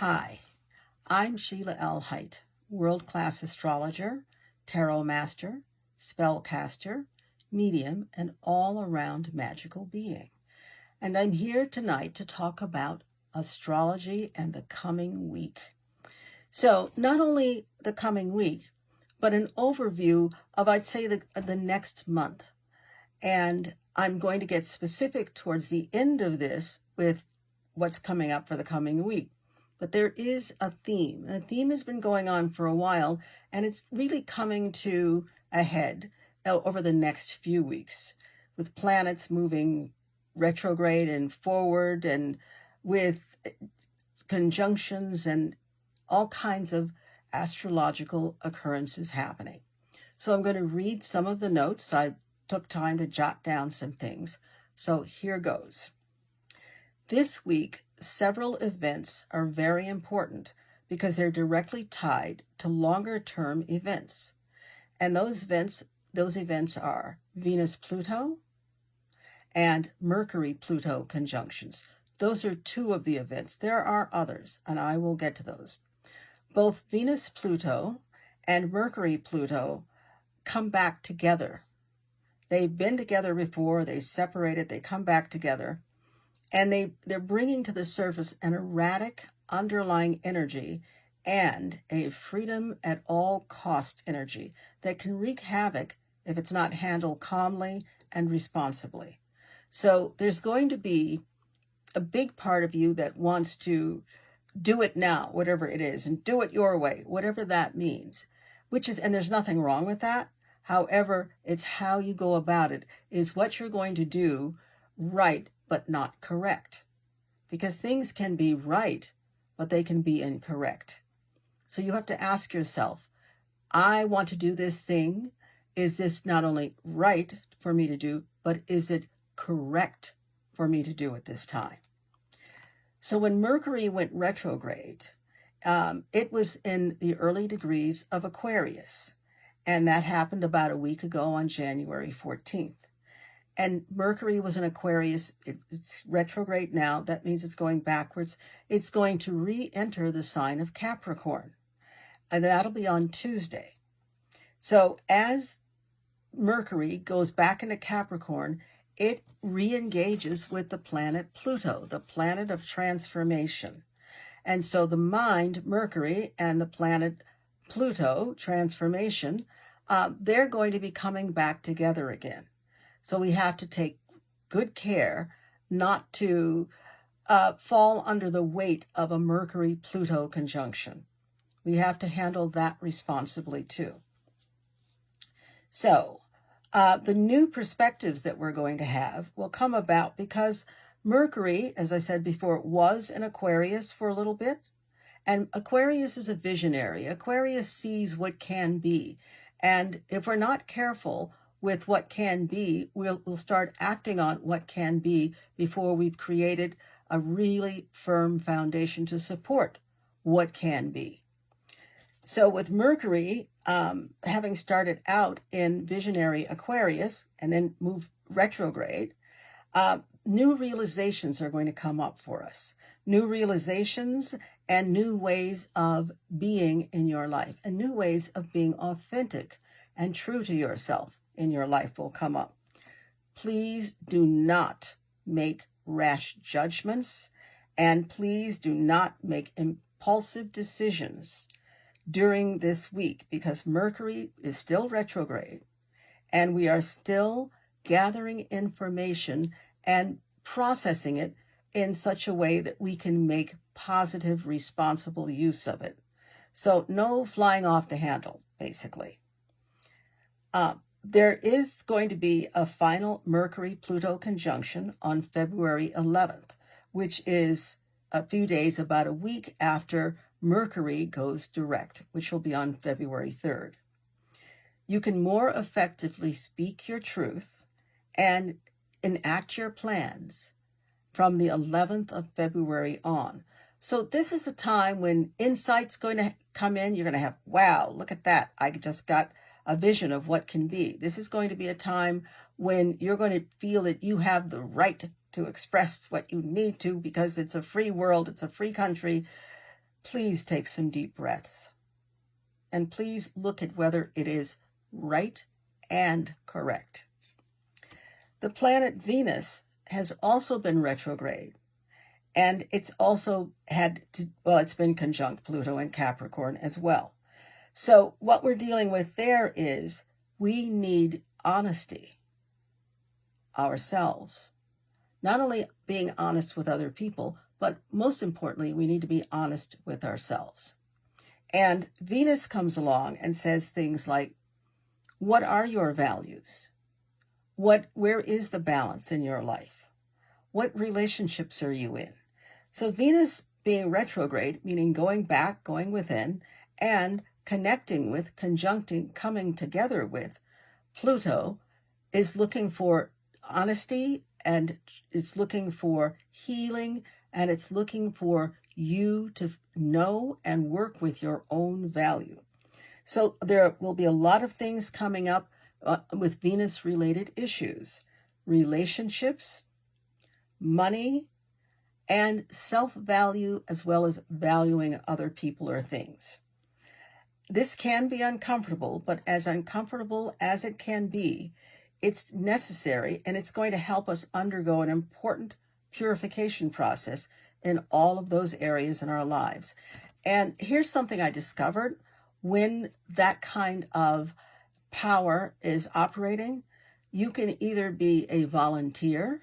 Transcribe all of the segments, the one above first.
Hi, I'm Sheilaa Hite, world-class astrologer, tarot master, spellcaster, medium, and all-around magical being. And I'm here tonight to talk about astrology and the coming week. So not only the coming week, but an overview of, I'd say, the next month. And I'm going to get specific towards the end of this with what's coming up for the coming week. But there is a theme. And the theme has been going on for a while, and it's really coming to a head over the next few weeks, with planets moving retrograde and forward, and with conjunctions and all kinds of astrological occurrences happening. So I'm going to read some of the notes. I took time to jot down some things. So here goes. This week, several events are very important because they're directly tied to longer-term events. And those events are Venus-Pluto and Mercury-Pluto conjunctions. Those are two of the events. There are others, and I will get to those. Both Venus-Pluto and Mercury-Pluto come back together. They've been together before, they separated, they come back together. And they're bringing to the surface an erratic underlying energy and a freedom at all cost energy that can wreak havoc if it's not handled calmly and responsibly. So there's going to be a big part of you that wants to do it now, whatever it is, and do it your way, whatever that means, and there's nothing wrong with that. However, it's how you go about it is what you're going to do right, but not correct. Because things can be right, but they can be incorrect. So you have to ask yourself, I want to do this thing. Is this not only right for me to do, but is it correct for me to do at this time? So when Mercury went retrograde, it was in the early degrees of Aquarius. And that happened about a week ago on January 14th. And Mercury was in Aquarius. It's retrograde now. That means it's going backwards. It's going to re-enter the sign of Capricorn. And that'll be on Tuesday. So as Mercury goes back into Capricorn, it re-engages with the planet Pluto, the planet of transformation. And so the mind, Mercury, and the planet Pluto, transformation, they're going to be coming back together again. So we have to take good care not to fall under the weight of a Mercury-Pluto conjunction. We have to handle that responsibly too. So the new perspectives that we're going to have will come about because Mercury, as I said before, was in Aquarius for a little bit. And Aquarius is a visionary. Aquarius sees what can be. And if we're not careful with what can be, we'll start acting on what can be before we've created a really firm foundation to support what can be. So with Mercury having started out in visionary Aquarius and then moved retrograde, new realizations are going to come up for us. New realizations and new ways of being in your life and new ways of being authentic and true to yourself in your life will come up. Please do not make rash judgments, and please do not make impulsive decisions during this week because Mercury is still retrograde and we are still gathering information and processing it in such a way that we can make positive, responsible use of it. So no flying off the handle, basically. There is going to be a final Mercury-Pluto conjunction on February 11th, which is a few days, about a week after Mercury goes direct, which will be on February 3rd. You can more effectively speak your truth and enact your plans from the 11th of February on. So this is a time when insight's going to come in. You're going to have, wow, look at that. I just got a vision of what can be. This is going to be a time when you're going to feel that you have the right to express what you need to because it's a free world, it's a free country. please take some deep breaths. And please look at whether it is right and correct. The planet Venus has also been retrograde. And it's also it's been conjunct Pluto and Capricorn as well. So what we're dealing with there is we need honesty ourselves. Not only being honest with other people, but most importantly, we need to be honest with ourselves. And Venus comes along and says things like, what are your values? Where is the balance in your life? What relationships are you in? So Venus being retrograde, meaning going back, going within, and connecting with, conjuncting, coming together with Pluto, is looking for honesty, and it's looking for healing, and it's looking for you to know and work with your own value. So there will be a lot of things coming up with Venus-related issues, relationships, money, and self-value, as well as valuing other people or things. This can be uncomfortable, but as uncomfortable as it can be, it's necessary, and it's going to help us undergo an important purification process in all of those areas in our lives. And here's something I discovered. When that kind of power is operating, you can either be a volunteer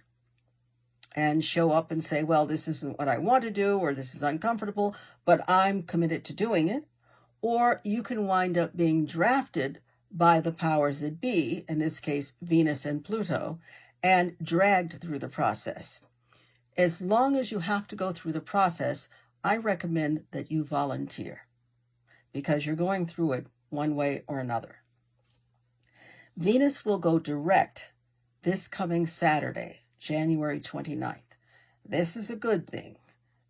and show up and say, well, this isn't what I want to do, or this is uncomfortable, but I'm committed to doing it. Or you can wind up being drafted by the powers that be, in this case, Venus and Pluto, and dragged through the process. As long as you have to go through the process, I recommend that you volunteer, because you're going through it one way or another. Venus will go direct this coming Saturday, January 29th. This is a good thing,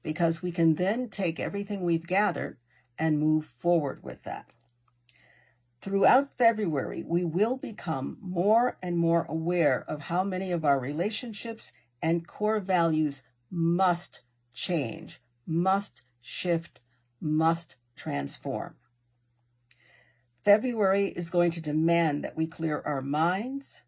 because we can then take everything we've gathered and move forward with that. Throughout February, we will become more and more aware of how many of our relationships and core values must change, must shift, must transform. February is going to demand that we clear our minds,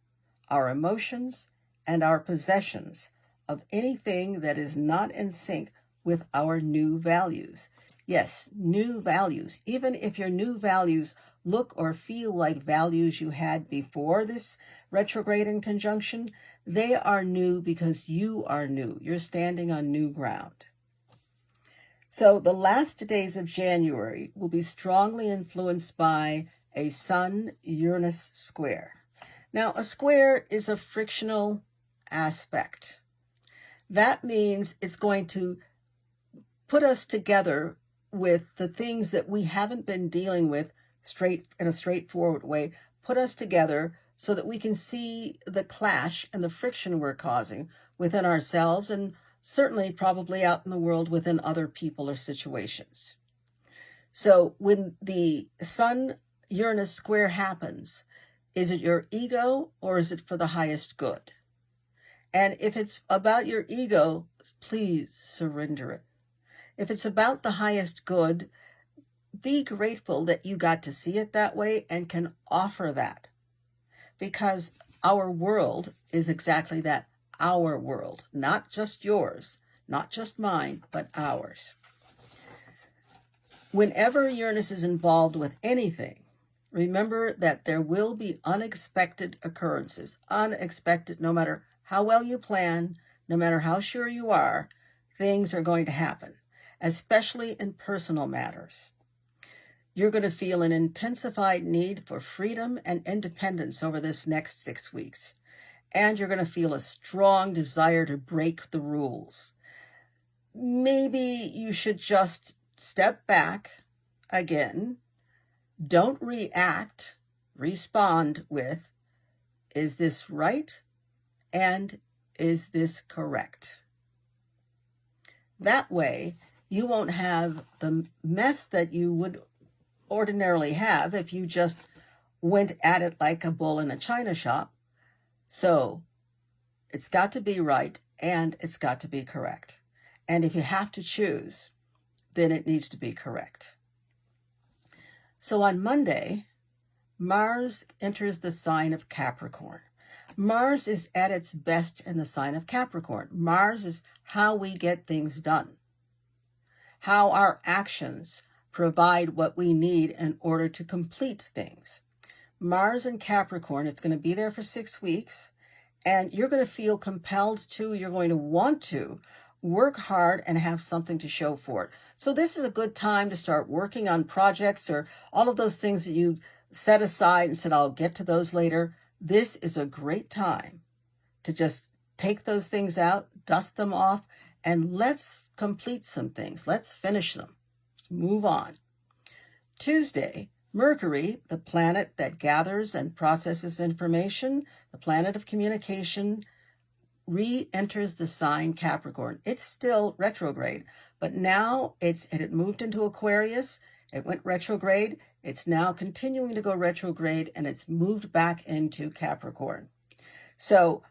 our emotions, and our possessions of anything that is not in sync with our new values. Yes, new values. Even if your new values look or feel like values you had before this retrograde in conjunction, they are new because you are new. You're standing on new ground. So the last days of January will be strongly influenced by a Sun-Uranus square. Now, a square is a frictional aspect. That means it's going to put us together with the things that we haven't been dealing with in a straightforward way, put us together so that we can see the clash and the friction we're causing within ourselves, and certainly probably out in the world within other people or situations. So when the Sun-Uranus square happens, is it your ego or is it for the highest good? And if it's about your ego, please surrender it. If it's about the highest good, be grateful that you got to see it that way and can offer that. Because our world is exactly that, our world, not just yours, not just mine, but ours. Whenever Uranus is involved with anything, remember that there will be unexpected occurrences. Unexpected, no matter how well you plan, no matter how sure you are, things are going to happen, especially in personal matters. You're going to feel an intensified need for freedom and independence over this next 6 weeks. And you're going to feel a strong desire to break the rules. Maybe you should just step back again. Don't react. Respond with, is this right? And is this correct? That way, you won't have the mess that you would ordinarily have if you just went at it like a bull in a china shop. So it's got to be right and it's got to be correct. And if you have to choose, then it needs to be correct. So on Monday, Mars enters the sign of Capricorn. Mars is at its best in the sign of Capricorn. Mars is how we get things done, how our actions provide what we need in order to complete things. Mars in Capricorn, it's going to be there for 6 weeks, and you're going to feel compelled to, you're going to want to work hard and have something to show for it. So this is a good time to start working on projects or all of those things that you set aside and said, I'll get to those later. This is a great time to just take those things out, dust them off, and let's complete some things. Let's finish them. Let's move on. Tuesday, Mercury, the planet that gathers and processes information, the planet of communication, re-enters the sign Capricorn. It's still retrograde, but now it moved into Aquarius. It went retrograde. It's now continuing to go retrograde, and it's moved back into Capricorn. So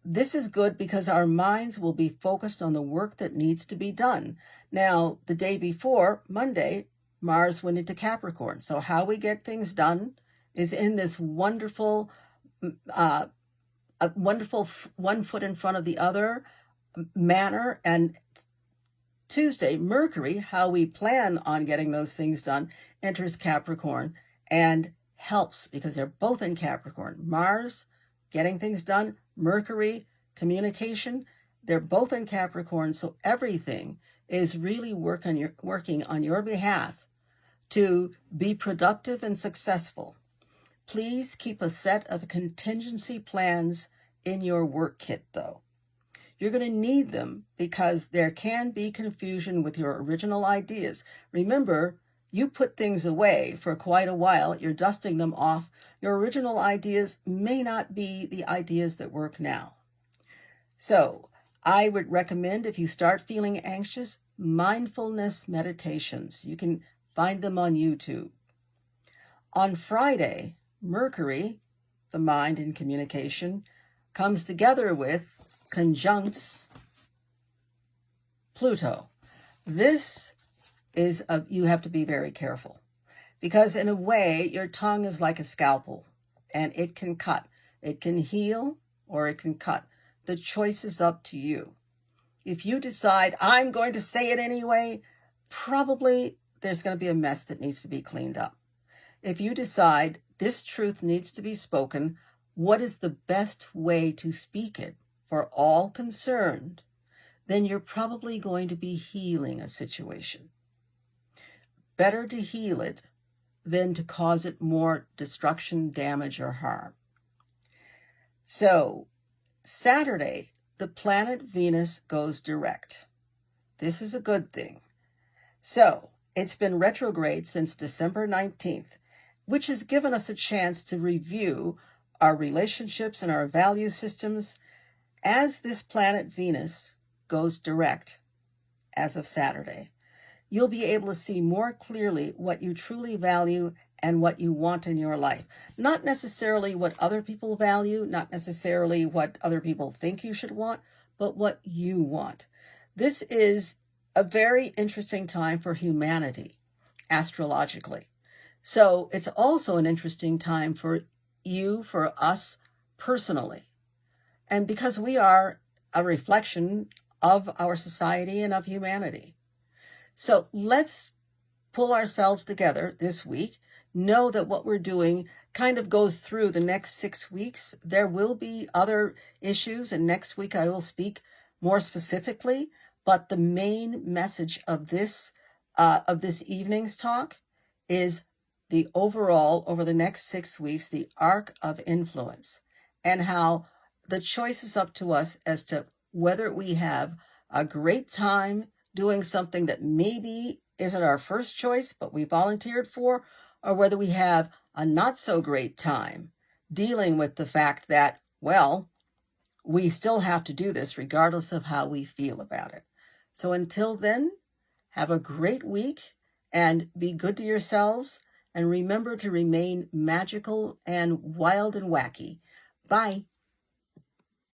this is good because our minds will be focused on the work that needs to be done. Now, the day before, Monday, Mars went into Capricorn. So how we get things done is in this wonderful, one foot in front of the other manner. And Tuesday, Mercury, how we plan on getting those things done, enters Capricorn and helps because they're both in Capricorn. Mars, getting things done. Mercury, communication. They're both in Capricorn. So everything is really working on your behalf to be productive and successful. Please keep a set of contingency plans in your work kit, though. You're going to need them because there can be confusion with your original ideas. Remember, you put things away for quite a while. You're dusting them off. Your original ideas may not be the ideas that work now. So I would recommend, if you start feeling anxious, mindfulness meditations. You can find them on YouTube. On Friday, Mercury, the mind and communication, comes together with, conjuncts Pluto. This is, you have to be very careful because in a way, your tongue is like a scalpel and it can cut. It can heal or it can cut. The choice is up to you. If you decide, I'm going to say it anyway, probably there's going to be a mess that needs to be cleaned up. If you decide this truth needs to be spoken, what is the best way to speak it for all concerned, then you're probably going to be healing a situation. Better to heal it than to cause it more destruction, damage, or harm. So, Saturday, the planet Venus goes direct. This is a good thing. So, it's been retrograde since December 19th, which has given us a chance to review our relationships and our value systems. As this planet Venus goes direct as of Saturday, you'll be able to see more clearly what you truly value and what you want in your life. Not necessarily what other people value, not necessarily what other people think you should want, but what you want. This is a very interesting time for humanity, astrologically. So it's also an interesting time for you, for us personally. And because we are a reflection of our society and of humanity. So let's pull ourselves together this week. Know that what we're doing kind of goes through the next 6 weeks. There will be other issues, and next week I will speak more specifically. But the main message of this evening's talk is the overall, over the next 6 weeks, the arc of influence, and how the choice is up to us as to whether we have a great time doing something that maybe isn't our first choice, but we volunteered for, or whether we have a not so great time dealing with the fact that, well, we still have to do this regardless of how we feel about it. So until then, have a great week and be good to yourselves, and remember to remain magical and wild and wacky. Bye.